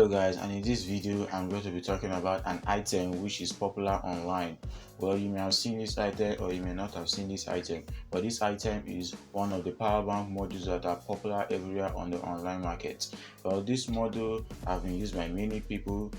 guys, and in this video I'm going to be talking about an item which is popular online. Well, you may have seen this item or you may not have seen this item, but this item is one of the power bank modules that are popular everywhere on the online market. Well, this model has been used by many people,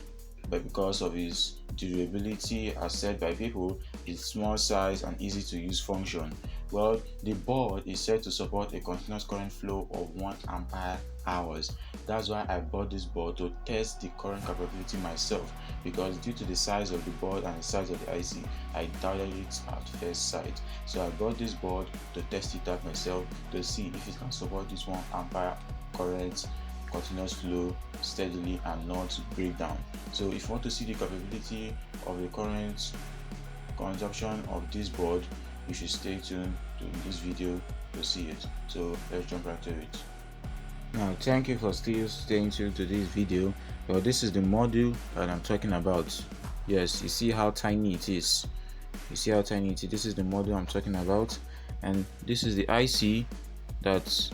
but because of its durability, as said by people, its small size and easy to use function. Well, the board is said to support a continuous current flow of 1 ampere hours. That's why I bought this board to test the current capability myself, because due to the size of the board and the size of the IC, I doubted it at first sight. So I bought this board to test it out myself to see if it can support this 1 ampere current continuous flow steadily and not break down. So if you want to see the capability of the current consumption of this board, you should stay tuned to this video to see it. So let's jump right to it. Now, thank you for still staying tuned to this video. Well, this is the module that I'm talking about. Yes, you see how tiny it is. You see how tiny it is. This is the module I'm talking about, and this is the IC that's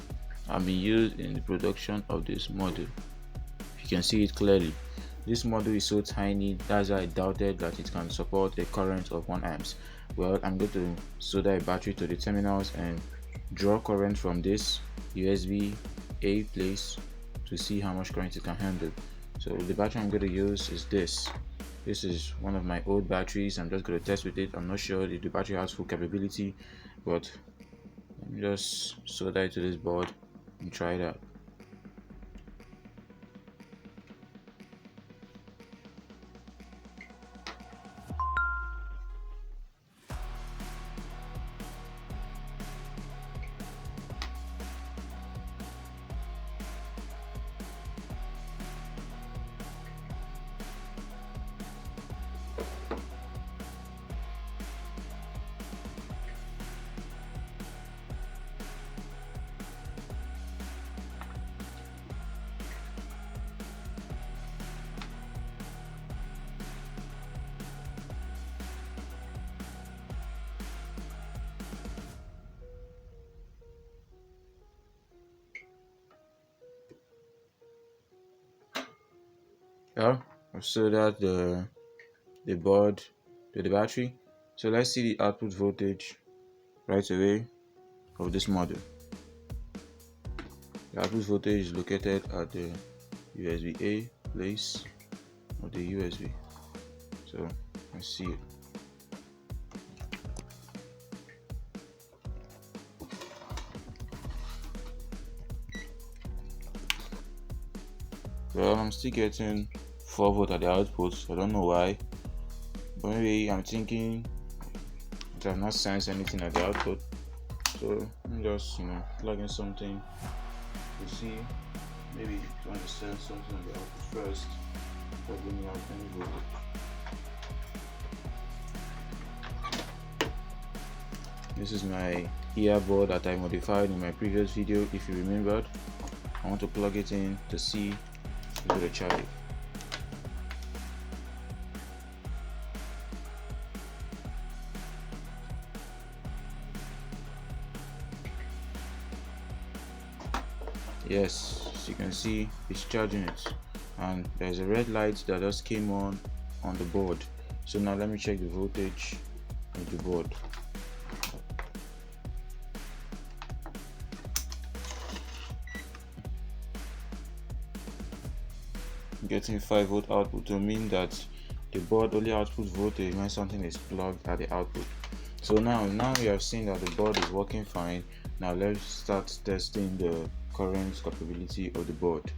being used in the production of this module. You can see it clearly. This module is so tiny, that's why I doubted that it can support a current of 1 amps. Well, I'm going to solder a battery to the terminals and draw current from this USB A place to see how much current it can handle. So the battery I'm going to use is this. This is one of my old batteries. I'm just going to test with it. I'm not sure if the battery has full capability, but let me just solder it to this board and try it out. Well, I've soldered the board to the battery. So let's see the output voltage right away of this module. The output voltage is located at the USB A place of the USB. So let's see it. Well, I'm still getting 4 volts at the output. I don't know why, but maybe I'm thinking that I've not sensed anything at the output. So I'm just plug in something to see. Maybe trying to sense something at the output first before bringing out any voltage. This is my earbud that I modified in my previous video. If you remembered, I want to plug it in to see if it'll charge it. Yes, as you can see, it's charging it, and there's a red light that just came on the board. So now let me check the voltage of the board. Getting 5 volt output to mean that the board only outputs voltage when something is plugged at the output. So now we have seen that the board is working fine. Now let's start testing the current capability of the board.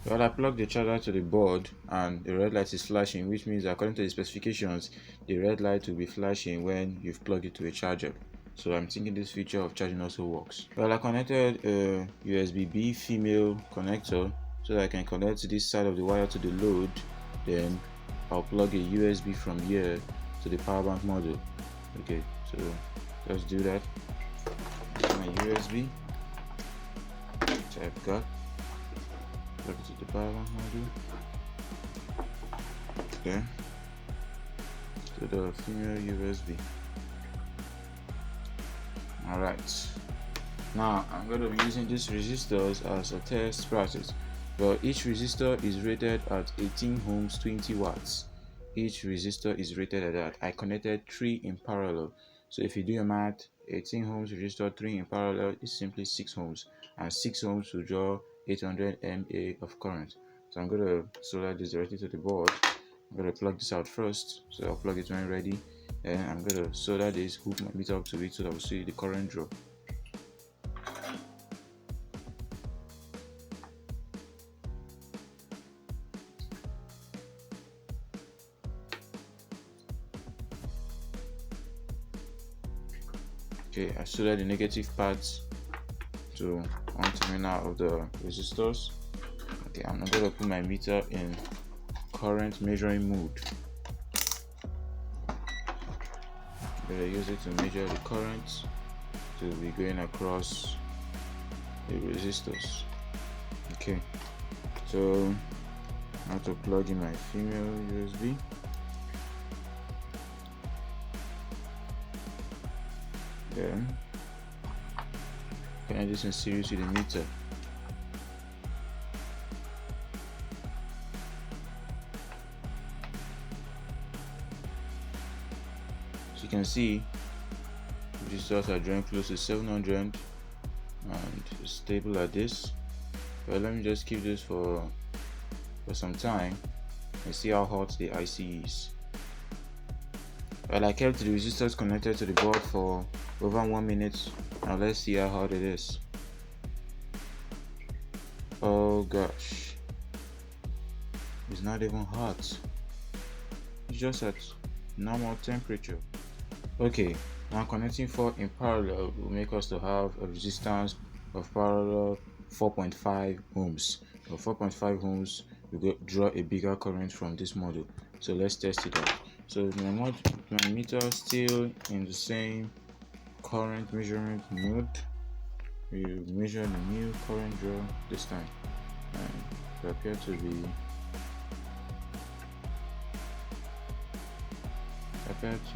Well, I plugged the charger to the board and the red light is flashing, which means according to the specifications, the red light will be flashing when you've plugged it to a charger. So I'm thinking this feature of charging also works. Well, I connected a USB B female connector so that I can connect this side of the wire to the load. Then I'll plug a USB from here to the power bank module. Okay, so let's do that. My USB type card, plug it to the power bank module. Okay, to the female USB. Alright, now I'm going to be using these resistors as a test practice. Well, each resistor is rated at 18 ohms 20 watts. Each resistor is rated at that. I connected 3 in parallel. So if you do your math, 18 ohms resistor 3 in parallel is simply 6 ohms, and 6 ohms will draw 800 mA of current. So I'm going to solder this directly to the board. I'm going to plug this out first, so I'll plug it when ready. And I'm going to solder this, hook my meter up to it so that we'll see the current draw. Okay, I soldered the negative parts to one terminal of the resistors. Okay, I'm going to put my meter in current measuring mode. I'm going to use it to measure the current to be going across the resistors. Okay, so I have to plug in my female USB. Then connect this in series with the meter. So you can see resistors are drawing close to 700 and stable at this. But let me just keep this for some time and see how hot the IC is. Well, I kept the resistors connected to the board for over 1 minute. Now let's see how hot it is. Oh gosh, it's not even hot. It's just at normal temperature. Okay, now connecting 4 in parallel will make us to have a resistance of parallel 4.5 ohms. So 4.5 ohms will draw a bigger current from this module. So let's test it out. So my meter still in the same current measurement mode. We measure the new current draw this time, and it appears to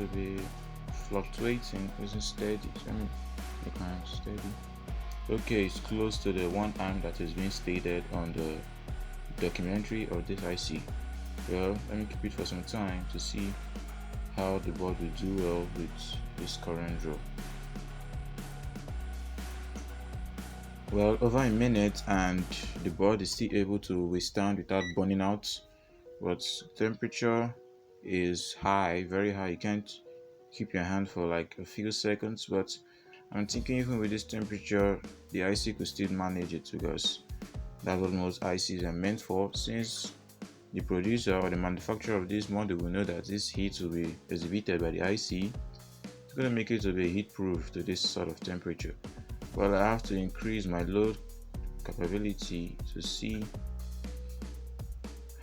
be fluctuating, isn't steady. So let me make mine steady. Okay, it's close to the 1 amp that is being stated on the documentary of this IC. Well, let me keep it for some time to see how the board will do well with this current draw. Well, over a minute and the board is still able to withstand without burning out, but temperature is high, very high. You can't keep your hand for like a few seconds, but I'm thinking even with this temperature the IC could still manage it, because that's what most ICs are meant for, since the producer or the manufacturer of this model will know that this heat will be exhibited by the IC. It's going to make it to be heat proof to this sort of temperature. Well, I have to increase my load capability to see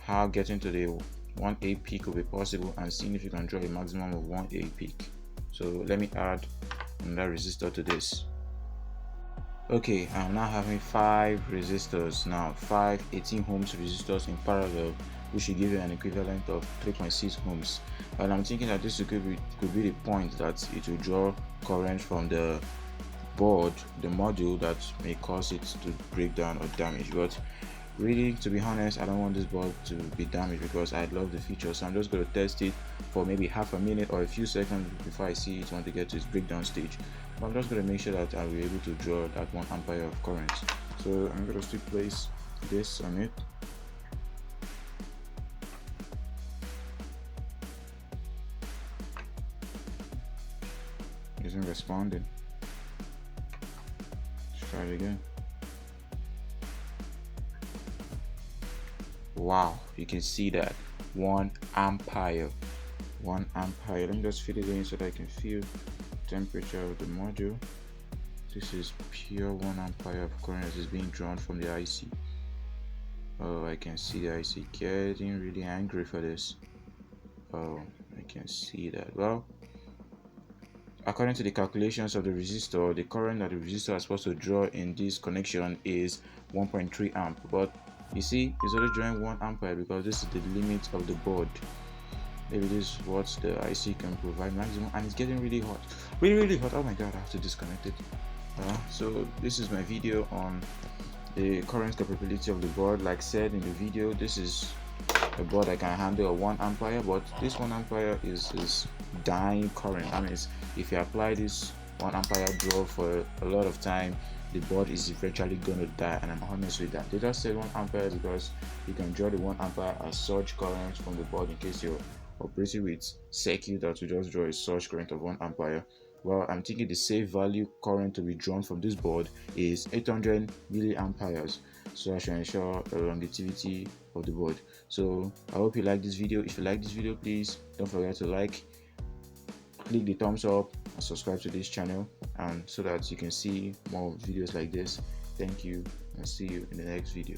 how getting to the 1A peak will be possible, and seeing if you can draw a maximum of 1A peak. So let me add another resistor to this. Okay, I'm now having 5 resistors now, 5 18 ohms resistors in parallel, which should give you an equivalent of 3.6 ohms. And I'm thinking that this could be the point that it will draw current from the board, the module, that may cause it to break down or damage. But really, to be honest, I don't want this board to be damaged because I love the feature. So I'm just going to test it for maybe half a minute or a few seconds before I see it want to get to its breakdown stage. But I'm just going to make sure that I'll be able to draw that 1 ampere of current. So I'm going to still place this on it. It isn't responding. Let's try it again. Wow, you can see that 1 ampere. 1 ampere. Let me just fit it in so that I can feel temperature of the module. This is pure 1 ampere of current that is being drawn from the IC. Oh, I can see the IC getting really angry for this. Oh, I can see that. Well, according to the calculations of the resistor, the current that the resistor is supposed to draw in this connection is 1.3 amp, but you see it's only drawing 1 ampere because this is the limit of the board. Maybe this is what the IC can provide maximum, and it's getting really hot, really hot. Oh my god, I have to disconnect it. So this is my video on the current capability of the board. Like said in the video, this is a board that can handle a 1 ampere, but this 1 ampere is dying current. That means if you apply this 1 ampere draw for a lot of time, the board is eventually going to die, and I'm honest with that. They just said 1 ampere because you can draw the 1 ampere as surge current from the board in case you're operating with circuit that will just draw a surge current of 1 ampere. Well, I'm thinking the safe value current to be drawn from this board is 800 milliamperes, so I should ensure the longevity of the board. So I hope you like this video. If you like this video, please don't forget to like, click the thumbs up, and subscribe to this channel, and so that you can see more videos like this. Thank you, and see you in the next video.